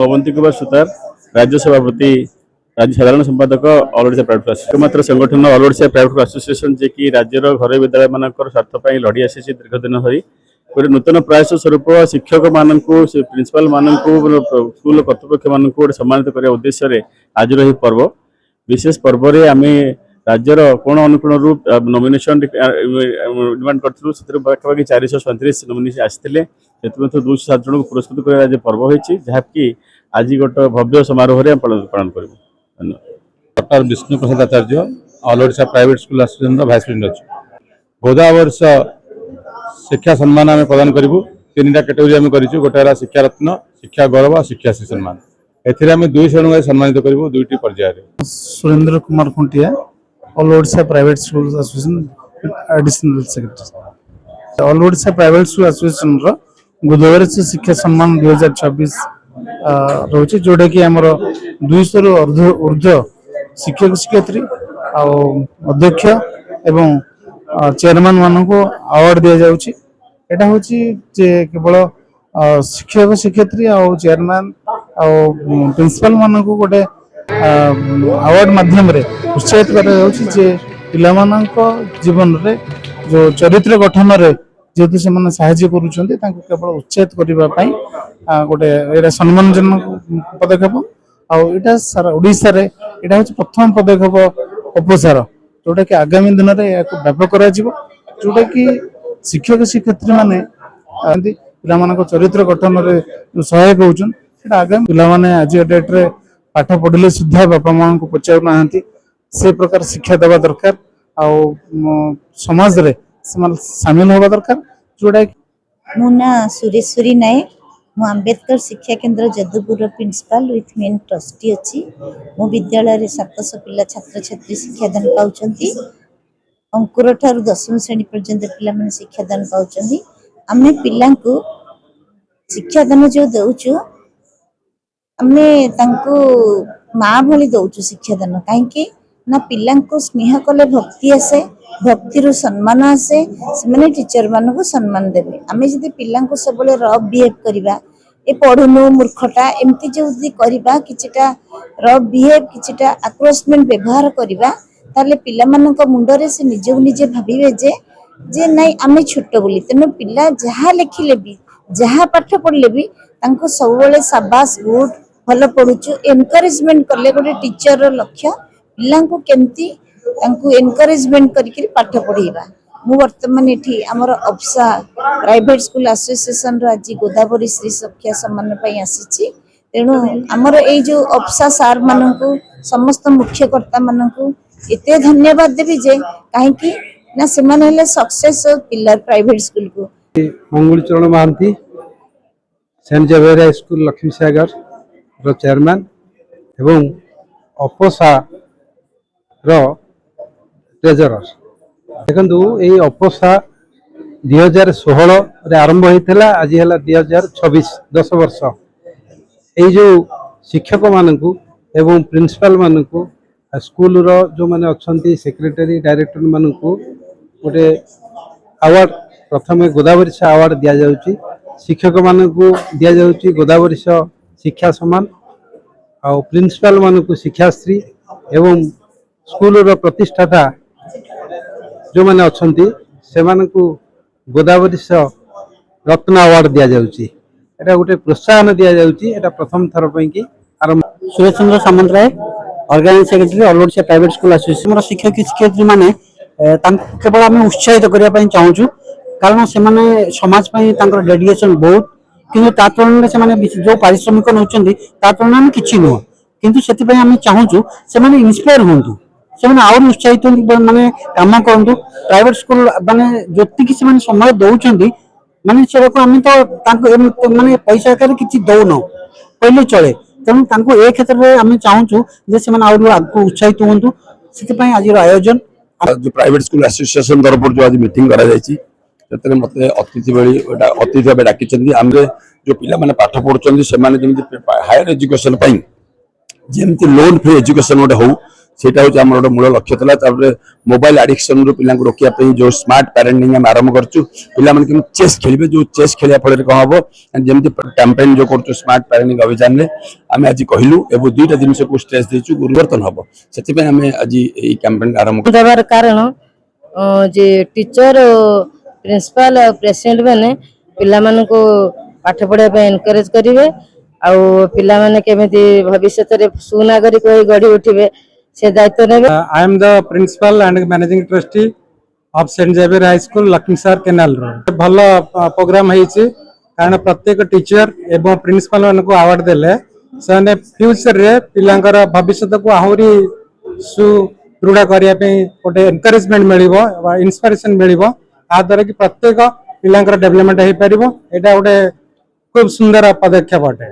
अवंती कुमार सुतार राज्य सभापति राज्य साधारण संपादक ऑल ओडिशा प्राइवेट एसोसिएशन एकमात्र संगठन ऑल ओडिशा प्राइवेट एसोसिएशन जे कि राज्यर घर विद्यालय मानकर स्वार्थ लड़ी आसी दीर्घ दिन धरी गोटे नूतन प्रयास स्वरूप शिक्षक मानक प्रिंसिपाल मानक स्कूल कर्तृपक्ष मानक गोटे सम्मानित करने उद्देश्य आज पर्व विशेष पर्व में आम राज्यर कोण अनुकोण नॉमिनेशन डिमांड करूँ पाखापाखि 437 नॉमिनेशन आसते 207 जन को पुरस्कृत कर आज पर्व होती जहाँकि आज गोटे भव्य समारोह पालन करूँ। धन्यवाद। Doctor Vishnu Prasad Acharya all Odisha private school association vice president अच्छे गोदा वर्ष शिक्षा सम्मान आम प्रदान करूँ। 3टा कैटेगरी आम करूँ गोटे शिक्षा रत्न शिक्षा गौरव और शिक्षा श्री सम्मान एम 200 जन सम्मानित करूँ 2टी पर्याय। Surendra Kumar Khuntia all Odisha private school association additional secretary all Odisha private school association Godavari शिक्षा सम्मान 2024 रोचे जोटा कि आमर 200 ऊर्ध्व शिक्षक शिक्षयित्री अध्यक्ष एवं चेयरमैन मान को अवार्ड दि जाउछि। एटा होछि जे केवल शिक्षक शिक्षयित्री और चेयरमैन और प्रिंसिपल मान को गोटे अवार्ड माध्यम रे उत्साहित करा जाउछि जे पिला मानक जीवन रे जो चरित्र गठन रे जेहेतु से मैंने साहाय्य करुँच केवल उत्साहित करने गोटे सम्मानजनक पदक्षेप आईटा सारा ओडिशा रे एटा हूँ प्रथम पदक्षेप अपसार जोटा कि आगामी दिन में व्यापक जोटा कि शिक्षक शिक्षयित्री माने पिला चरित्र गठन में सहायक होती आगामी पिला आज डेट रे पाठ पढ़ले सुधा बापा माँ को पचारू ना से प्रकार शिक्षा देवा दरकार समाज रे सामिल होगा दरकार जोड़ा मो ना सुरेश्वरी नायक मु आंबेडकर शिक्षा केंद्र Jadupur principal with main trustee अच्छी मो विद्यालय 700 पिला छात्र छात्री शिक्षादान पाउछंती अंकुर ठारू 10वीं श्रेणी पर्यंत पिला माने शिक्षादान पाउछंती आमे पिला को शिक्षादान जो दउछु आमे तांको माँ भली दउछु शिक्षादान काहे ना पिला को स्नेह कले भक्ति आसे भक्ति रु सम्मान आसे से टीचर मान को सम्मान देवे आमे जदि पिला को सब रफ बिहेव करवा ए पढ़ुनु मूर्खटा एमती जो करवा किछटा रफ बिहेव किछटा आक्रोशमेंट व्यवहार करवा ताले पिला मान को मुंडरे से निजे निजे भाबिबे जे नहीं आमे छोट बोली तेनु पिला जहाँ लिखिले भी जहाँ पाठ पढ़ले भी तांको सब शाबाश गुड भल पढ़ुचु एनकरेजमेंट कले गोटे टीचर रो लक्ष्य पिला को केमती एनकरेजमेंट करके पाठ पढ़ेबा मु वर्तमान एठी हमर अफसा प्राइवेट स्कूल एसोसिएशन रो आज गोदावरी श्री शिक्षा सम्मान पई आसीची तेणु हमर ए जो अफसा सार मानन को समस्त मुख्यकर्ता मानन को एते धन्यवाद देबी जे काहे कि ना से माने हले सक्सेस पिलर प्राइवेट स्कूल को Mangal Charan Mohanty saint Xavier school Lakshmi Sagar रो चेयरमैन एवं अफसा रो ट्रेजरर देखु यही अफसा 2016 आरंभ होता आज है 2026 10 वर्ष यही जो शिक्षक मानक एवं प्रिंसिपल मानक स्कूल रो जो माने अच्छी सेक्रेटरी डायरेक्टर मानक गोटे अवार्ड प्रथम गोदावरी अवार्ड दि जाउची शिक्षक मानक दि जाउची गोदावरी शिक्षा सम्मान और प्रिंसिपल मानक शिक्षाश्री एवं स्कूल रो प्रतिष्ठाता जो माने अच्छी से गोदावरी रत्न अवार्ड दि जाउची एटा गोटे प्रोत्साहन दि जाउची एटा प्रथम थर पई कि आरंभ। Suresh Chandra Samantaray organising secretary all Odisha private school association शिक्षक शिक्षयित्री माने केवल आम उत्साहित करने चाहूँ कारण से समाज डेडिकेशन बहुत किंतु ता तुलन में जो पारिश्रमिक नौ तुलन में किसी नुह किंतु से चाहूँ से इन्स्पायर हूँ से आउर उत्साहित माने काम करूँ प्राइवेट स्कूल माने जी से समय दौरान माने से आम तो माने पैसा आकार किसी दौन पहले चले तेणु ए क्षेत्र में आम चाहूँ आगे उत्साहित हूँ से आज आयोजन जो प्राइवेट स्कूल एसोसिएशन तरफ जो आज मीटिंग करा मत अतिथि भाव डाकी जो पिला माने पाठ पढ़ुं से हायर एजुकेशन जमी लोन फ्री एजुकेशन गोटे हो ସେଇଟା ହଉଛି ଆମର ଗୋଟେ ମୂଳ ଲକ୍ଷ୍ୟ ଥିଲା। ତାପରେ ମୋବାଇଲ ଆଡିକ୍ସନ ରୁ ପିଲାଙ୍କୁ ରୋକିବା ପାଇଁ ଯୋଉ ସ୍ମାର୍ଟ ପ୍ୟାରେଣ୍ଟିଂ ଆମେ ଆରମ୍ଭ କରିଛୁ, ପିଲାମାନେ କେମିତି ଚେସ୍ ଖେଳିବେ, ଯୋଉ ଚେସ୍ ଖେଳିବା ଫଳରେ କଣ ହବ ଯେମିତି କ୍ୟାମ୍ପେନ ଯୋଉ କରୁଛୁ ସ୍ମାର୍ଟ ପ୍ୟାରେଣ୍ଟିଂ ଅଭିଯାନରେ ଆମେ ଆଜି କହିଲୁ ଏବଂ ଦୁଇଟା ଜିନିଷକୁ ଷ୍ଟ୍ରେସ୍ ଦେଇଛୁ, ପରିବର୍ତ୍ତନ ହବ। ସେଥିପାଇଁ ଆମେ ଆଜି ଏଇ କ୍ୟାମ୍ପେନ ଆରମ୍ଭ ଦେବାର କାରଣ ଯେ ଟିଚର ପ୍ରିନ୍ସିପାଲ ଆଉ ପ୍ରେସିଡେଣ୍ଟ ମାନେ ପିଲାମାନଙ୍କୁ ପାଠ ପଢିବା ପାଇଁ ଏନକରେଜ କରିବେ, ଆଉ ପିଲାମାନେ କେମିତି ଭବିଷ୍ୟତରେ ସୁନାଗରିକ ହୋଇ ଗଢି ଉଠିବେ ସେ ଦାୟିତ୍ୱ ନେବେ। I am the principal and managing trustee of St. Xavier High School, Lakhinsar Canal Road. ଭଲ ପ୍ରୋଗ୍ରାମ ହେଇଛି, କାରଣ ପ୍ରତ୍ୟେକ ଟିଚର ଏବଂ ପ୍ରିନ୍ସିପାଲ ମାନଙ୍କୁ ଆୱାର୍ଡ ଦେଲେ ସେମାନେ ଫ୍ୟୁଚରରେ ପିଲାଙ୍କର ଭବିଷ୍ୟତକୁ ଆହୁରି ସୁଦୃଢ କରିବା ପାଇଁ ଗୋଟେ ଏନକରେଜମେଣ୍ଟ ମିଳିବ, ଇନ୍ସପିରେସନ ମିଳିବ, ଆ ଦ୍ୱାରା କି ପ୍ରତ୍ୟେକ ପିଲାଙ୍କର ଡେଭଲପମେଣ୍ଟ ହେଇପାରିବ। ଏଇଟା ଗୋଟେ ଖୁବ ସୁନ୍ଦର ପଦକ୍ଷେପ ଅଟେ।